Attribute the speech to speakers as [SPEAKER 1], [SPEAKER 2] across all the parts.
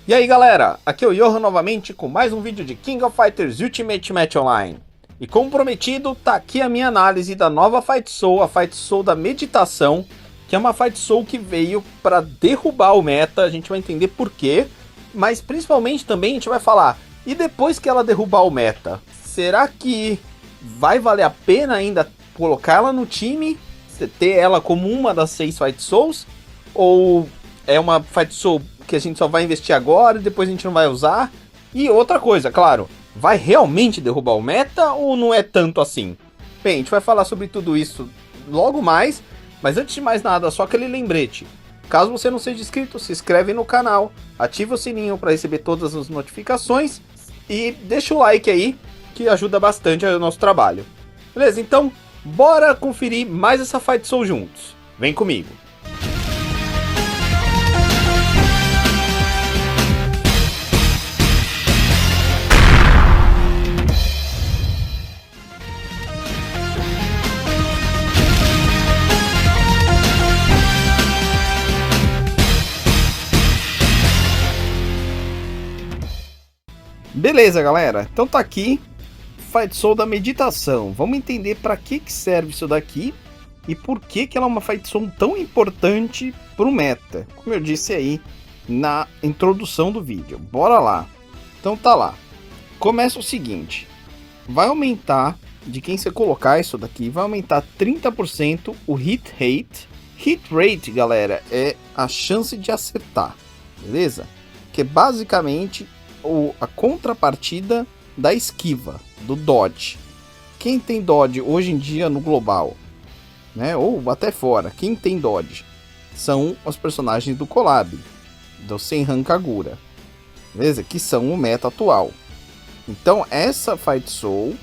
[SPEAKER 1] E aí galera, aqui é o Johan novamente com mais um vídeo de King of Fighters Ultimate Match Online. E como prometido, tá aqui a minha análise da nova Fight Soul, a Fight Soul da meditação, que é uma Fight Soul que veio para derrubar o meta, a gente vai entender por quê, mas principalmente também a gente vai falar, e depois que ela derrubar o meta, será que vai valer a pena ainda colocar ela no time, ter ela como uma das 6 Fight Souls, ou é uma Fight Soul que a gente só vai investir agora e depois a gente não vai usar? E outra coisa, claro, vai realmente derrubar o meta ou não é tanto assim? Bem, a gente vai falar sobre tudo isso logo mais, mas antes de mais nada, só aquele lembrete. Caso você não seja inscrito, se inscreve no canal, ativa o sininho para receber todas as notificações e deixa o like aí, que ajuda bastante o nosso trabalho. Beleza? Então, bora conferir mais essa Fight Soul juntos. Vem comigo. Beleza, galera. Então tá aqui, Fight Soul da meditação. Vamos entender para que serve isso daqui e por que ela é uma Fight Soul tão importante pro meta. Como eu disse aí na introdução do vídeo. Bora lá. Então tá lá. Começa o seguinte. Vai aumentar, de quem você colocar isso daqui, vai aumentar 30% o hit rate. Hit rate, galera, é a chance de acertar. Beleza? Que é basicamente a contrapartida da esquiva, do dodge. Quem tem dodge hoje em dia no global, né, ou até fora, quem tem dodge são os personagens do collab, do Senran Kagura, beleza? Que são o meta atual. Então essa Fight Soul,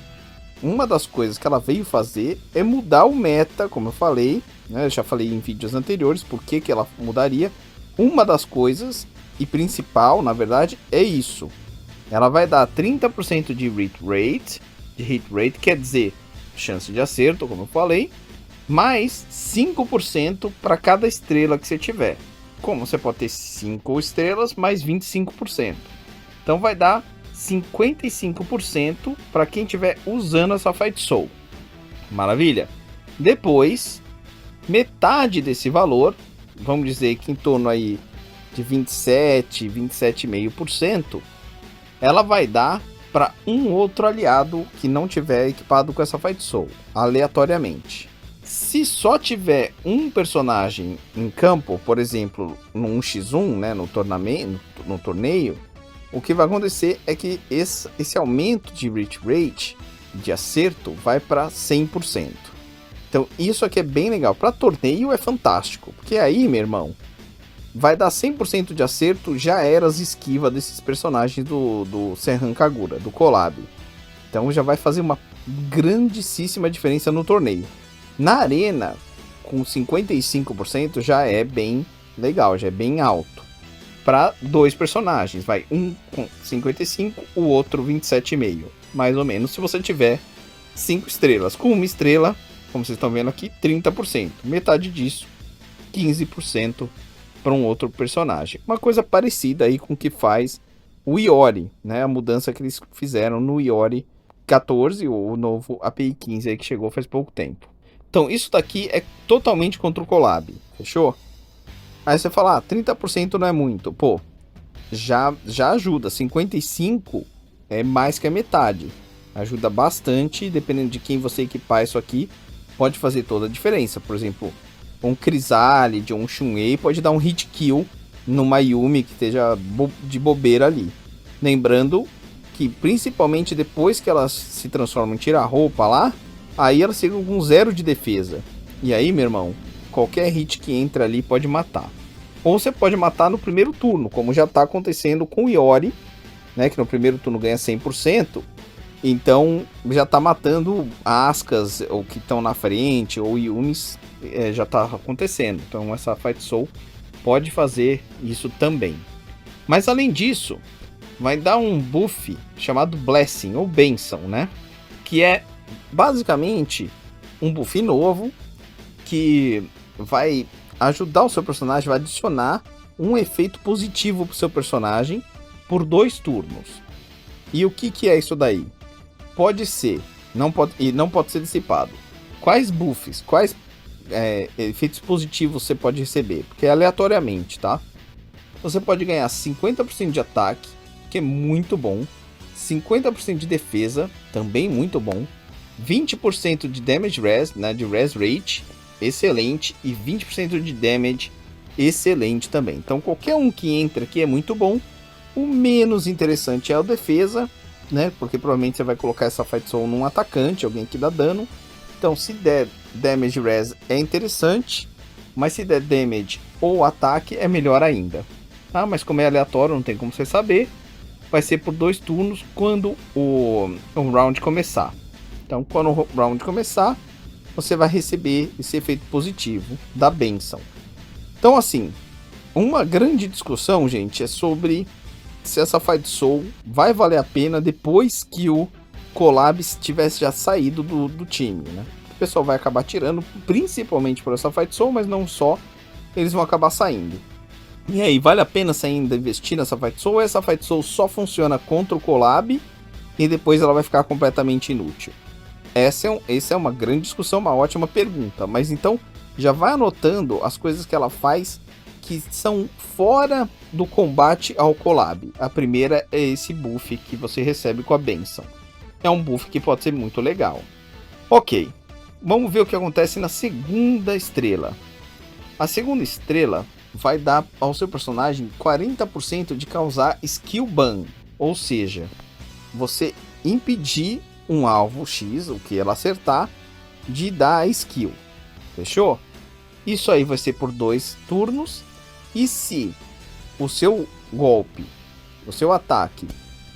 [SPEAKER 1] uma das coisas que ela veio fazer é mudar o meta, como eu falei, né, eu já falei em vídeos anteriores por que ela mudaria. Uma das coisas, e principal, na verdade, é isso. Ela vai dar 30% de hit rate, quer dizer, chance de acerto, como eu falei, mais 5% para cada estrela que você tiver. Como você pode ter 5 estrelas, mais 25%. Então vai dar 55% para quem estiver usando essa Fight Soul. Maravilha? Depois, metade desse valor, vamos dizer que em torno aí de 27,5%, ela vai dar para um outro aliado que não tiver equipado com essa Fight Soul, aleatoriamente. Se só tiver um personagem em campo, por exemplo, no 1x1, né, no torneio, o que vai acontecer é que esse aumento de hit rate, de acerto, vai para 100%. Então isso aqui é bem legal. Para torneio é fantástico, porque aí, meu irmão, vai dar 100% de acerto, já era as esquivas desses personagens do Senran Kagura, do collab. Então já vai fazer uma grandíssima diferença no torneio. Na arena, com 55% já é bem legal, já é bem alto. Para dois personagens, vai um com 55, o outro 27,5. Mais ou menos, se você tiver 5 estrelas. Com uma estrela, como vocês estão vendo aqui, 30%. Metade disso, 15%. Para um outro personagem. Uma coisa parecida aí com o que faz o Iori, né? A mudança que eles fizeram no Iori 14, o novo API 15 aí que chegou faz pouco tempo. Então isso daqui é totalmente contra o collab, fechou? Aí você fala, 30% não é muito. Pô, já ajuda, 55% é mais que a metade. Ajuda bastante, dependendo de quem você equipar isso aqui, pode fazer toda a diferença. Por exemplo, um Chryssalid, um Chun-Li pode dar um hit kill numa Yumi que esteja de bobeira ali. Lembrando que principalmente depois que elas se transformam em tira-roupa lá, aí elas ficam com 0 de defesa. E aí, meu irmão, qualquer hit que entra ali pode matar. Ou você pode matar no primeiro turno, como já está acontecendo com o Iori, né, que no primeiro turno ganha 100%. Então já está matando Askas, ou que estão na frente, ou Yumis. Já está acontecendo, então essa Fight Soul pode fazer isso também. Mas além disso, vai dar um buff chamado Blessing, ou Bênção, né? Que é basicamente um buff novo que vai ajudar o seu personagem, vai adicionar um efeito positivo pro seu personagem por 2 turnos. E o que é isso daí? Pode ser, não pode ser dissipado. Quais buffs, quais efeitos positivos você pode receber? Porque é aleatoriamente, tá? Você pode ganhar 50% de ataque, que é muito bom. 50% de defesa, também muito bom. 20% de damage res, né, de res rate, excelente. E 20% de damage, excelente também. Então qualquer um que entra aqui é muito bom. O menos interessante é a defesa, né? Porque provavelmente você vai colocar essa Fight Soul num atacante, alguém que dá dano. Então se der damage res é interessante, mas se der damage ou ataque é melhor ainda. Ah, mas como é aleatório, não tem como você saber. Vai ser por 2 turnos quando o round começar. Então quando o round começar, você vai receber esse efeito positivo da bênção. Então assim, uma grande discussão, gente, é sobre se essa Fight Soul vai valer a pena depois que o Collab tivesse já saído do time, né? O pessoal vai acabar tirando, principalmente por essa Fight Soul, mas não só, eles vão acabar saindo. E aí, vale a pena você ainda investir nessa Fight Soul ou essa Fight Soul só funciona contra o Collab e depois ela vai ficar completamente inútil? Essa é uma grande discussão, uma ótima pergunta, mas então já vai anotando as coisas que ela faz que são fora do combate ao Collab. A primeira é esse buff que você recebe com a benção. É um buff que pode ser muito legal. Ok, vamos ver o que acontece na segunda estrela. A segunda estrela vai dar ao seu personagem 40% de causar skill ban. Ou seja, você impedir um alvo X, o que ela acertar, de dar a skill. Fechou? Isso aí vai ser por 2 turnos. E se o seu golpe, o seu ataque,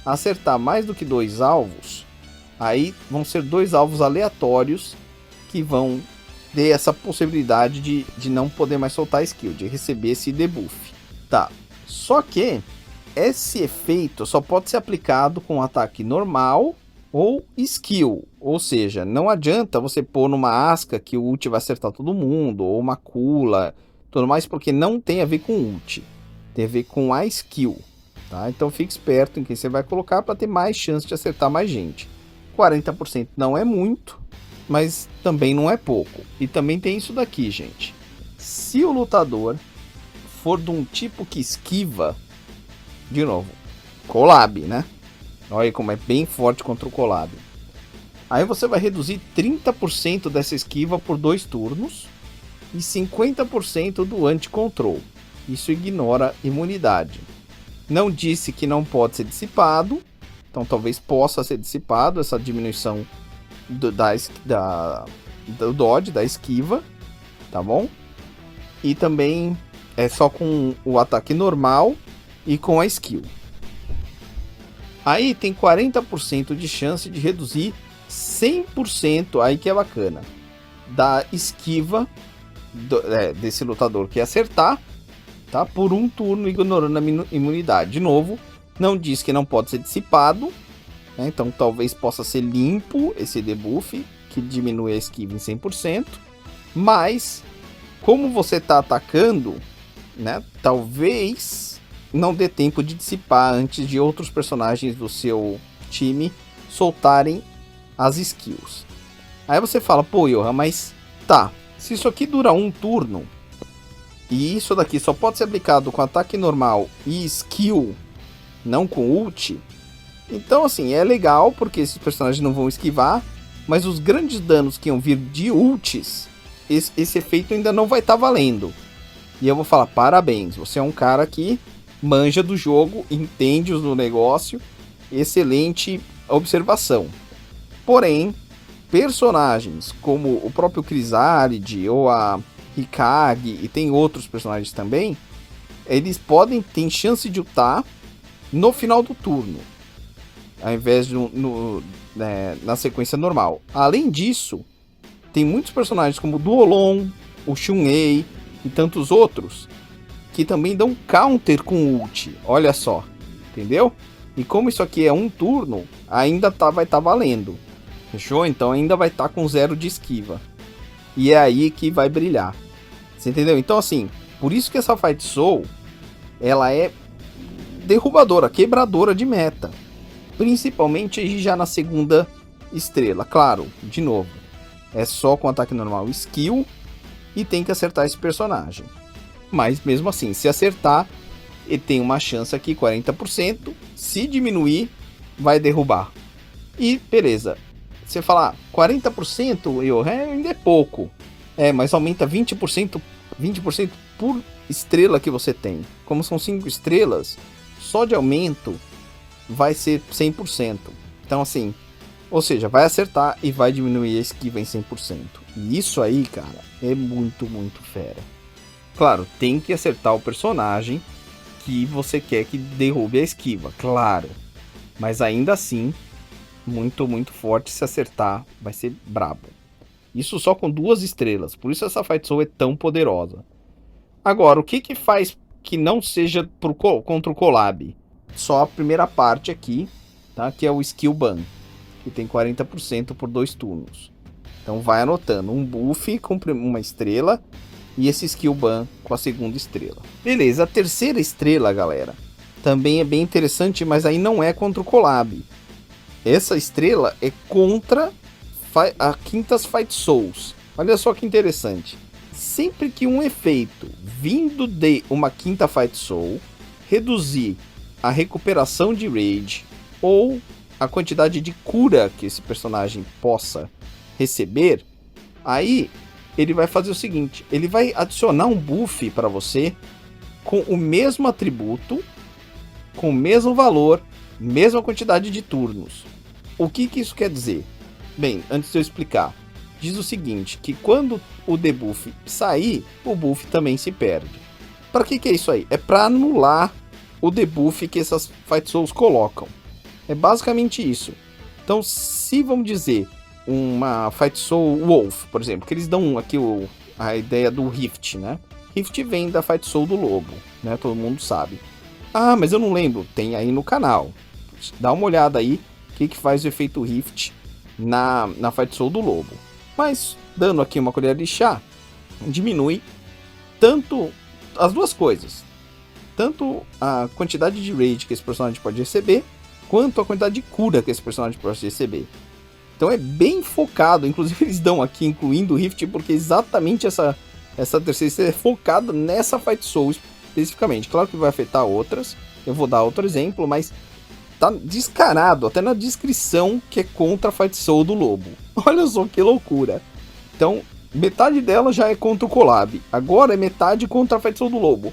[SPEAKER 1] acertar mais do que 2 alvos, aí vão ser 2 alvos aleatórios que vão ter essa possibilidade de não poder mais soltar a skill, de receber esse debuff. Tá, só que esse efeito só pode ser aplicado com ataque normal ou skill, ou seja, não adianta você pôr numa Asca que o ult vai acertar todo mundo, ou uma Kula, tudo mais, porque não tem a ver com ult, tem a ver com a skill, tá? Então fique esperto em quem você vai colocar para ter mais chance de acertar mais gente. 40% não é muito, mas também não é pouco. E também tem isso daqui, gente. Se o lutador for de um tipo que esquiva, de novo, Collab, né? Olha como é bem forte contra o Collab. Aí você vai reduzir 30% dessa esquiva por 2 turnos e 50% do anti-control. Isso ignora imunidade. Não disse que não pode ser dissipado, então talvez possa ser dissipado essa diminuição do dodge, da esquiva, tá bom? E também é só com o ataque normal e com a skill. Aí tem 40% de chance de reduzir 100%, aí que é bacana, da esquiva desse lutador que acertar, tá? Por 1 turno, ignorando a imunidade. De novo, não diz que não pode ser dissipado, né? Então talvez possa ser limpo esse debuff, que diminui a esquiva em 100%, mas como você está atacando, né? Talvez não dê tempo de dissipar antes de outros personagens do seu time soltarem as skills. Aí você fala, pô, Johan, mas tá, se isso aqui dura 1 turno, e isso daqui só pode ser aplicado com ataque normal e skill, não com ult, então assim, é legal, porque esses personagens não vão esquivar, mas os grandes danos que iam vir de ults, esse efeito ainda não vai estar valendo. E eu vou falar, parabéns, você é um cara que manja do jogo, entende o negócio, excelente observação. Porém, personagens como o próprio Crisálide ou a Hikage, e tem outros personagens também, eles ter chance de ultar no final do turno, ao invés de na sequência normal. Além disso, tem muitos personagens como o Duolon, o Chun-Ei e tantos outros que também dão counter com ult. Olha só, entendeu? E como isso aqui é 1 turno, ainda vai estar valendo. Fechou? Então ainda vai estar com 0 de esquiva. E é aí que vai brilhar. Você entendeu? Então assim, por isso que essa Fight Soul ela é derrubadora, quebradora de meta. Principalmente aí já na segunda estrela. Claro, de novo, é só com ataque normal skill e tem que acertar esse personagem. Mas mesmo assim, se acertar, ele tem uma chance aqui, 40%. Se diminuir, vai derrubar. E beleza. Você fala, 40% ainda é pouco. Mas aumenta 20% por estrela que você tem. Como são 5 estrelas, só de aumento vai ser 100%. Então assim, ou seja, vai acertar e vai diminuir a esquiva em 100%. E isso aí, cara, é muito, muito fera. Claro, tem que acertar o personagem que você quer que derrube a esquiva, claro. Mas ainda assim, muito, muito forte. Se acertar, vai ser brabo. Isso só com 2 estrelas. Por isso essa Fight Soul é tão poderosa. Agora, o que faz que não seja contra o Collab? Só a primeira parte aqui, tá? Que é o Skill Ban, que tem 40% por 2 turnos. Então vai anotando. Um buff com uma estrela e esse Skill Ban com a segunda estrela. Beleza, a terceira estrela, galera, também é bem interessante, mas aí não é contra o Collab. Essa estrela é contra a Quintas Fight Souls. Olha só que interessante. Sempre que um efeito vindo de uma quinta Fight Soul reduzir a recuperação de Rage ou a quantidade de cura que esse personagem possa receber, aí ele vai fazer o seguinte, ele vai adicionar um buff para você com o mesmo atributo, com o mesmo valor, mesma quantidade de turnos. O que isso quer dizer? Bem, antes de eu explicar, diz o seguinte, que quando o debuff sair, o buff também se perde. Para que é isso aí? É para anular o debuff que essas Fight Souls colocam. É basicamente isso. Então, se vamos dizer uma Fight Soul Wolf, por exemplo, que eles dão aqui a ideia do Rift, né? Rift vem da Fight Soul do Lobo, né? Todo mundo sabe. Ah, mas eu não lembro. Tem aí no canal. Dá uma olhada aí o que faz o efeito Rift na Fight Soul do Lobo. Mas, dando aqui uma colher de chá, diminui tanto as duas coisas. Tanto a quantidade de Rage que esse personagem pode receber, quanto a quantidade de cura que esse personagem pode receber. Então é bem focado, inclusive eles dão aqui, incluindo o Rift, porque exatamente essa terceira estrela é focada nessa Fight Soul especificamente. Claro que vai afetar outras, eu vou dar outro exemplo, mas tá descarado, até na descrição, que é contra a Fight Soul do Lobo. Olha só que loucura. Então, metade dela já é contra o Collab, agora é metade contra a Fight Soul do Lobo.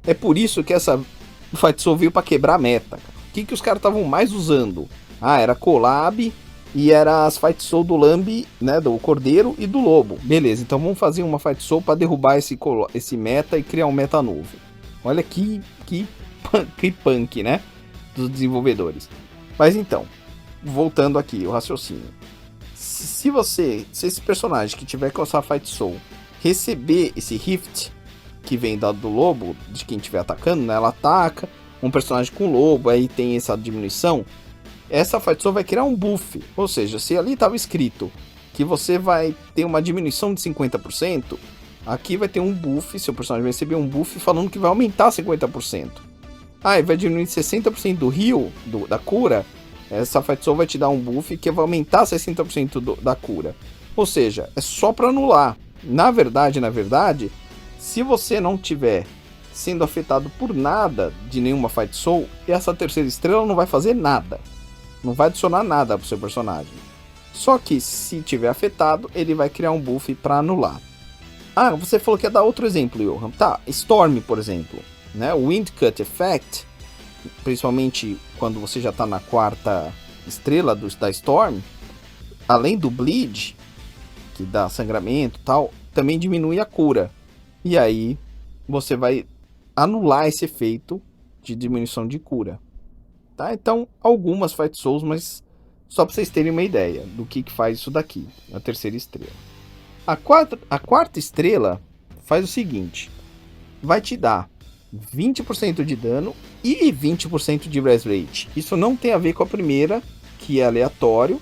[SPEAKER 1] É por isso que essa Fight Soul veio pra quebrar a meta. O que os caras estavam mais usando? Ah, era Collab e era as Fight Soul do Lambi, né, do Cordeiro e do Lobo. Beleza, então vamos fazer uma Fight Soul para derrubar esse meta e criar um meta novo. Olha que punk, né, dos desenvolvedores. Mas então, voltando aqui, o raciocínio. Se esse personagem que tiver com essa Fight Soul receber esse Rift, que vem do Lobo, de quem estiver atacando, né, ela ataca um personagem com Lobo, aí tem essa diminuição, essa Fight Soul vai criar um buff. Ou seja, se ali estava escrito que você vai ter uma diminuição de 50%, aqui vai ter um buff, seu personagem vai receber um buff falando que vai aumentar 50%. Ah, e vai diminuir 60% do heal, da cura, essa Fight Soul vai te dar um buff que vai aumentar 60% da cura. Ou seja, é só para anular. Na verdade, se você não tiver sendo afetado por nada de nenhuma Fight Soul, essa terceira estrela não vai fazer nada. Não vai adicionar nada pro seu personagem. Só que se tiver afetado, ele vai criar um buff para anular. Ah, você falou que ia dar outro exemplo, Johan. Tá, Storm, por exemplo. Né? O Wind Cut Effect, principalmente quando você já tá na quarta estrela da Storm, além do Bleed, que dá sangramento e tal, também diminui a cura. E aí você vai anular esse efeito de diminuição de cura. Tá? Então, algumas Fight Souls, mas só para vocês terem uma ideia do que faz isso daqui, a terceira estrela. A quarta estrela faz o seguinte, vai te dar 20% de dano e 20% de res rate. Isso não tem a ver com a primeira, que é aleatório,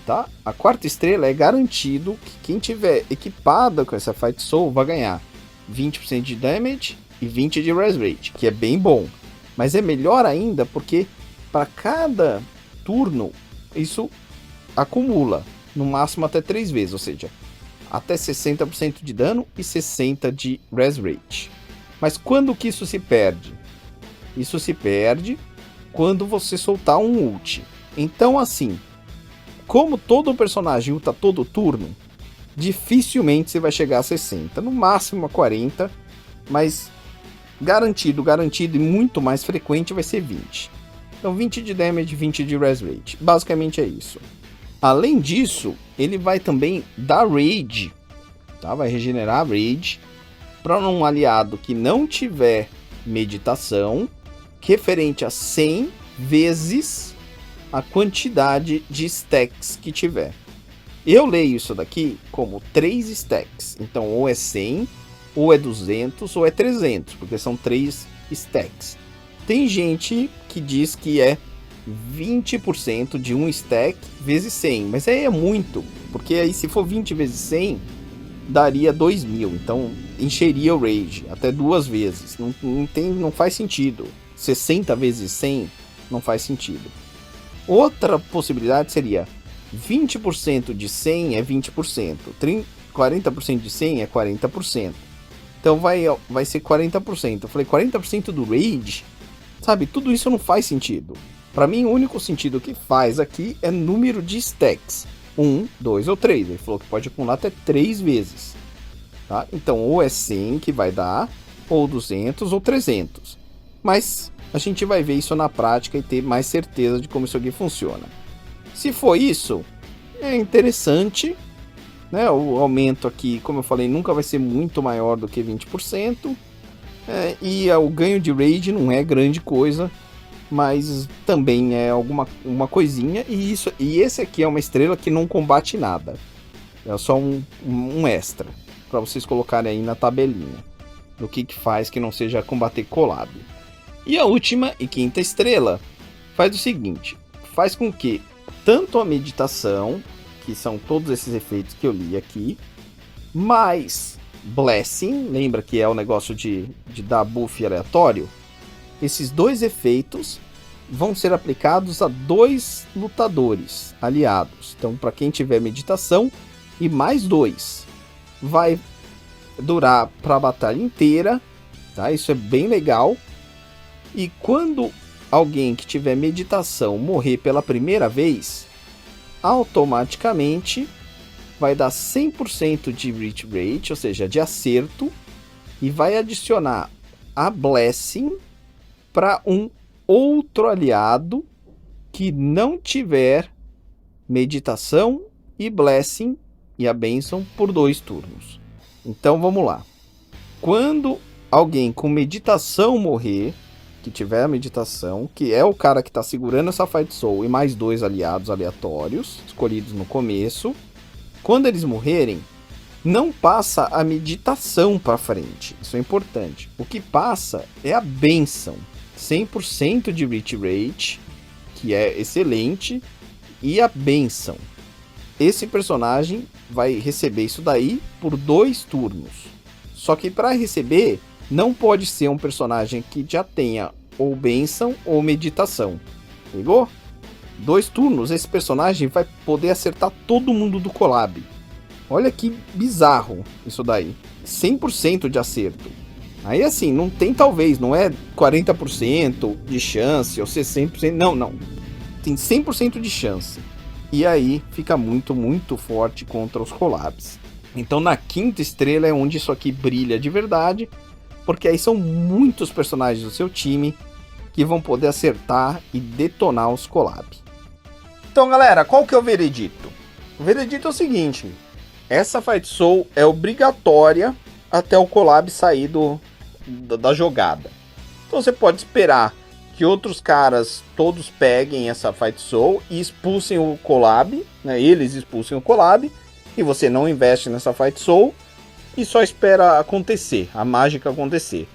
[SPEAKER 1] tá? A quarta estrela é garantido que quem tiver equipada com essa Fight Soul vai ganhar 20% de damage e 20 de Res Rage, que é bem bom. Mas é melhor ainda porque para cada turno isso acumula, no máximo até 3 vezes, ou seja, até 60% de dano e 60 de Res Rage. Mas quando que isso se perde? Isso se perde quando você soltar um ult. Então assim, como todo personagem ulta todo turno, dificilmente você vai chegar a 60, no máximo a 40, mas garantido e muito mais frequente vai ser 20. Então 20 de damage, 20 de res rate. Basicamente é isso. Além disso, ele vai também dar rage, tá? Vai regenerar rage para um aliado que não tiver meditação, referente a 100 vezes a quantidade de stacks que tiver. Eu leio isso daqui como 3 stacks. Então ou é 100, ou é 200, ou é 300, porque são 3 stacks. Tem gente que diz que é 20% de um stack vezes 100, mas aí é muito, porque aí se for 20 vezes 100, daria 2.000, então encheria o rage até 2 vezes, não faz sentido. 60 vezes 100 não faz sentido. Outra possibilidade seria 20% de 100 é 20%, 40% de 100 é 40%. Então vai ser 40%. Eu falei 40% do rage, sabe? Tudo isso não faz sentido. Para mim, o único sentido que faz aqui é número de stacks. 1, 2 ou 3. Ele falou que pode acumular até 3 vezes. Tá? Então, ou é 100 que vai dar, ou 200 ou 300. Mas a gente vai ver isso na prática e ter mais certeza de como isso aqui funciona. Se for isso, é interessante, né? O aumento aqui, como eu falei, nunca vai ser muito maior do que 20%. E o ganho de rage não é grande coisa, mas também é uma coisinha. E esse aqui é uma estrela que não combate nada. É só um extra, para vocês colocarem aí na tabelinha do que faz que não seja combater collab. E a última e quinta estrela faz o seguinte: faz com que tanto a meditação, que são todos esses efeitos que eu li aqui, mais Blessing, lembra que é o negócio de dar buff aleatório? Esses 2 efeitos vão ser aplicados a 2 lutadores aliados. Então, para quem tiver meditação, e mais 2. Vai durar para a batalha inteira, tá? Isso é bem legal. E quando alguém que tiver meditação morrer pela primeira vez, automaticamente vai dar 100% de reach rate, ou seja, de acerto, e vai adicionar a Blessing para um outro aliado que não tiver meditação e Blessing e a bênção por 2 turnos. Então vamos lá. Quando alguém com meditação morrer, que tiver a meditação, que é o cara que está segurando essa Fight Soul e mais 2 aliados aleatórios, escolhidos no começo, quando eles morrerem, não passa a meditação para frente. Isso é importante. O que passa é a bênção. 100% de reach rate, que é excelente, e a bênção. Esse personagem vai receber isso daí por 2 turnos. Só que para receber, não pode ser um personagem que já tenha ou bênção ou meditação. Pegou? 2 turnos, esse personagem vai poder acertar todo mundo do collab. Olha que bizarro isso daí. 100% de acerto. Aí assim, não tem talvez, não é 40% de chance ou 60%, não. Tem 100% de chance. E aí fica muito, muito forte contra os collabs. Então na quinta estrela é onde isso aqui brilha de verdade, porque aí são muitos personagens do seu time que vão poder acertar e detonar os collabs. Então galera, qual que é o veredito? O veredito é o seguinte: essa Fight Soul é obrigatória até o collab sair da jogada. Então você pode esperar que outros caras todos peguem essa Fight Soul e expulsem o collab, né? Eles expulsem o collab, e você não investe nessa Fight Soul e só espera acontecer, a mágica acontecer.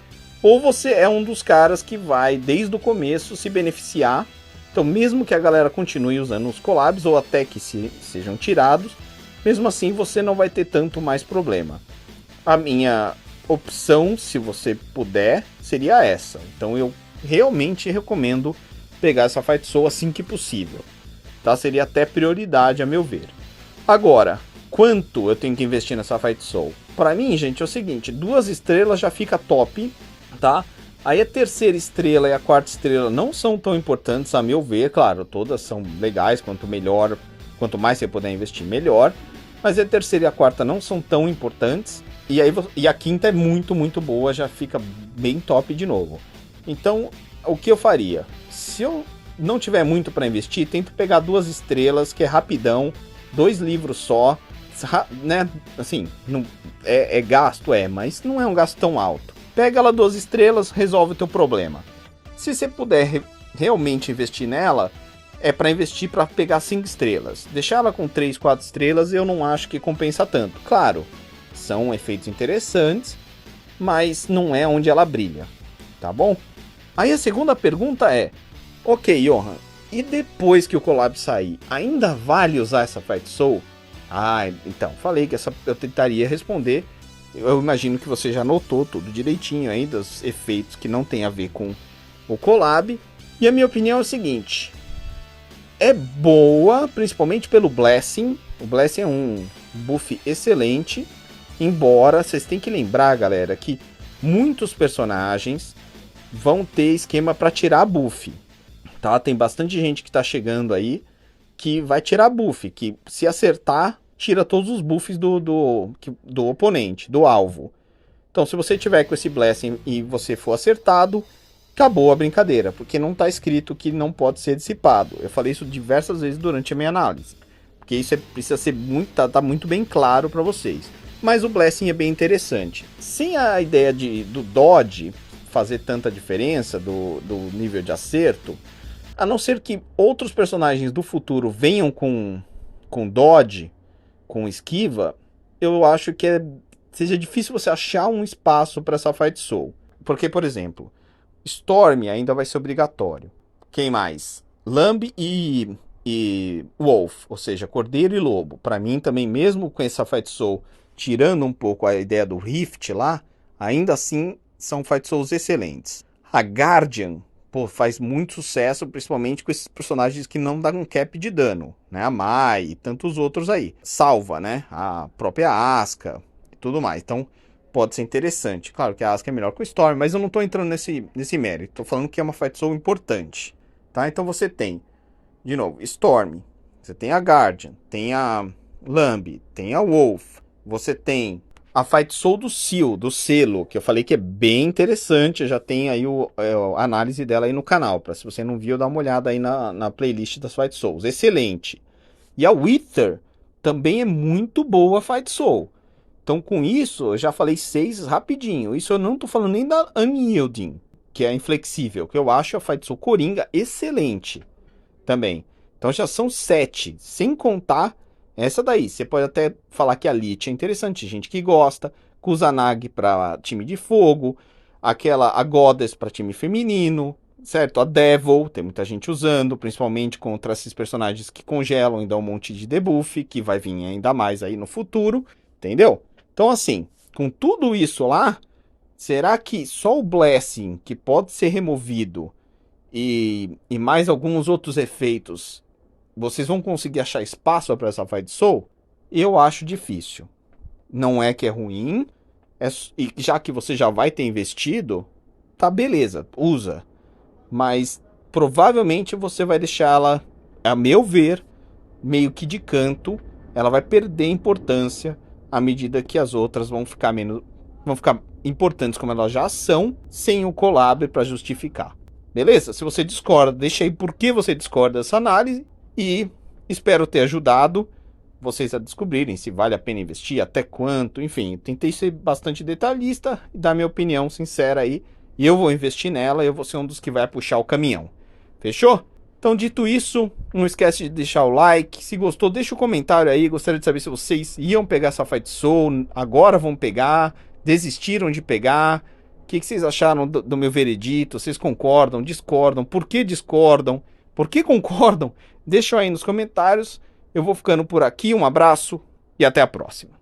[SPEAKER 1] Ou você é um dos caras que vai desde o começo se beneficiar. Então mesmo que a galera continue usando os collabs ou até que sejam tirados, mesmo assim você não vai ter tanto mais problema. A minha opção, se você puder, seria essa. Então eu realmente recomendo pegar essa Fight Soul assim que possível. Tá? Seria até prioridade, a meu ver. Agora, quanto eu tenho que investir nessa Fight Soul? Pra mim, gente, é o seguinte, 2 estrelas já fica top, tá? Aí a terceira estrela e a quarta estrela não são tão importantes, a meu ver, claro, todas são legais, quanto melhor, quanto mais você puder investir, melhor. Mas a terceira e a quarta não são tão importantes, e a quinta é muito, muito boa, já fica bem top de novo. Então, o que eu faria? Se eu não tiver muito para investir, tento pegar 2 estrelas, que é rapidão, 2 livros só, né? Assim, não, gasto, mas não é um gasto tão alto. Pega ela 2 estrelas, resolve o teu problema. Se você puder realmente investir nela, é para investir para pegar 5 estrelas. Deixar ela com 3, 4 estrelas eu não acho que compensa tanto. Claro, são efeitos interessantes, mas não é onde ela brilha, tá bom? Aí a segunda pergunta é, ok, Johan, e depois que o collab sair, ainda vale usar essa Fight Soul? Ah, então, falei que eu tentaria responder. Eu imagino que você já notou tudo direitinho aí, dos efeitos que não tem a ver com o collab. E a minha opinião é o seguinte, é boa, principalmente pelo Blessing. O Blessing é um buff excelente, embora vocês têm que lembrar, galera, que muitos personagens vão ter esquema para tirar buff, tá? Tem bastante gente que tá chegando aí que vai tirar buff, que se acertar, tira todos os buffs do oponente, do alvo. Então, se você tiver com esse Blessing e você for acertado, acabou a brincadeira, porque não está escrito que não pode ser dissipado. Eu falei isso diversas vezes durante a minha análise, porque isso precisa ser tá muito bem claro para vocês. Mas o Blessing é bem interessante. Sem a ideia do dodge fazer tanta diferença, do nível de acerto, a não ser que outros personagens do futuro venham com dodge, com esquiva, eu acho que seja difícil você achar um espaço para essa Fight Soul. Porque, por exemplo, Storm ainda vai ser obrigatório. Quem mais? Lamb e Wolf, ou seja, Cordeiro e Lobo. Para mim também, mesmo com essa Fight Soul, tirando um pouco a ideia do Rift lá, ainda assim são Fight Souls excelentes. A Guardian, pô, faz muito sucesso, principalmente com esses personagens que não dão cap de dano, né? A Mai e tantos outros aí. Salva, né? A própria Asuka e tudo mais. Então, pode ser interessante. Claro que a Asuka é melhor que o Storm, mas eu não tô entrando nesse mérito. Tô falando que é uma Fight Soul importante, tá? Então você tem, de novo, Storm. Você tem a Guardian, tem a Lamb, tem a Wolf. Você tem a Fight Soul do Seal, do selo, que eu falei que é bem interessante. Já tem aí a análise dela aí no canal. Para se você não viu, dá uma olhada aí na playlist das Fight Souls. Excelente. E a Wither também é muito boa a Fight Soul. Então com isso, eu já falei 6 rapidinho. Isso eu não tô falando nem da Unyielding, que é inflexível, que eu acho a Fight Soul Coringa excelente também. Então já são 7, sem contar essa daí. Você pode até falar que a Lich é interessante, gente que gosta. Kusanagi para time de fogo. A Goddess para time feminino. Certo? A Devil, tem muita gente usando, principalmente contra esses personagens que congelam e dão um monte de debuff, que vai vir ainda mais aí no futuro. Entendeu? Então assim, com tudo isso lá, será que só o Blessing, que pode ser removido, e mais alguns outros efeitos, vocês vão conseguir achar espaço para essa Fight Soul? Eu acho difícil. Não é que é ruim, e já que você já vai ter investido, tá beleza, usa. Mas provavelmente você vai deixá-la, a meu ver, meio que de canto. Ela vai perder importância à medida que as outras vão ficar importantes como elas já são, sem o collab para justificar. Beleza? Se você discorda, deixa aí por que você discorda dessa análise. E espero ter ajudado vocês a descobrirem se vale a pena investir, até quanto, enfim. Tentei ser bastante detalhista e dar minha opinião sincera aí. E eu vou investir nela, eu vou ser um dos que vai puxar o caminhão. Fechou? Então, dito isso, não esquece de deixar o like. Se gostou, deixa o comentário aí. Gostaria de saber se vocês iam pegar essa Fight Soul, agora vão pegar, desistiram de pegar. O que vocês acharam do meu veredito? Vocês concordam, discordam? Por que discordam? Por que concordam? Deixa aí nos comentários. Eu vou ficando por aqui. Um abraço e até a próxima.